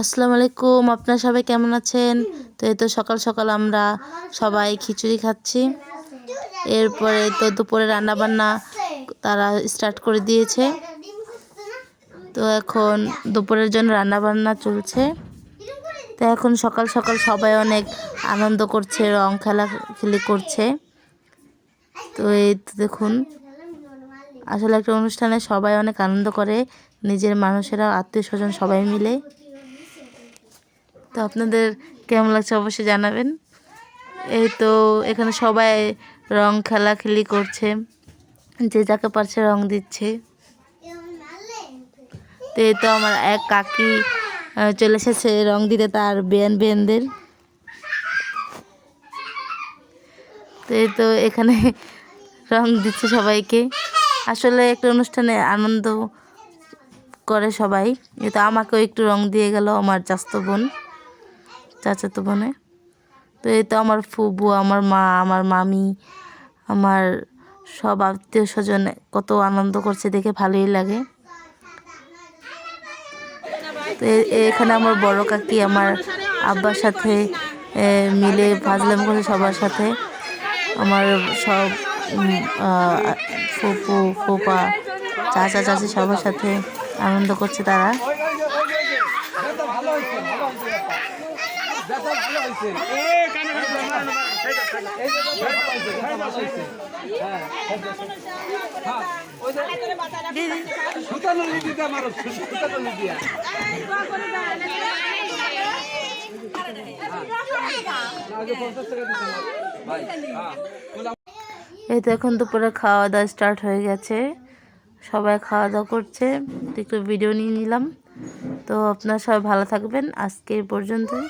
আসসালামু আলাইকুম, আপনারা সবাই কেমন আছেন? তো এই তো সকাল সকাল আমরা সবাই খিচুড়ি খাচ্ছি। এরপরে তো দুপুরে রান্না বান্না তারা স্টার্ট করে দিয়েছে। তো এখন দুপুরের জন্য রান্না বান্না চলছে। তো এখন সকাল সকাল সবাই অনেক আনন্দ করছে, রং খেলাখেলি করছে। তো এই তো দেখুন, আসলে একটা অনুষ্ঠানে সবাই অনেক আনন্দ করে, নিজের মানুষেরা, আত্মীয় স্বজন সবাই মিলে। তো আপনাদের কেমন লাগছে অবশ্যই জানাবেন। এই তো এখানে সবাই রং খেলাখেলি করছে, যে যাকে পারছে রং দিচ্ছে। তো এই তো আমার এক কাকি চলে এসেছে রং দিতে তার বেনদের। তো এই তো এখানে রং দিচ্ছে সবাইকে। আসলে একটা অনুষ্ঠানে আনন্দ করে সবাই। এই তো আমাকেও একটু রং দিয়ে গেল আমার চাচাতো বোনে। তো এই তো আমার ফুবু, আমার মা, আমার মামি, আমার সব আত্মীয় স্বজন কত আনন্দ করছে, দেখে ভালোই লাগে। তো এখানে আমার বড় কাকি আমার আব্বার সাথে মিলে ফাজলাম করে সবার সাথে। আমার সব ফুপু ফুপা চাচা চাচি সবার সাথে আনন্দ করছে তারা। এই তো এখন দুপুরে খাওয়া দাওয়া স্টার্ট হয়ে গেছে, সবাই খাওয়া দাওয়া করছে, একটু ভিডিও নিয়ে নিলাম। তো আপনারা সবাই ভালো থাকবেন, আজকে এই পর্যন্তই।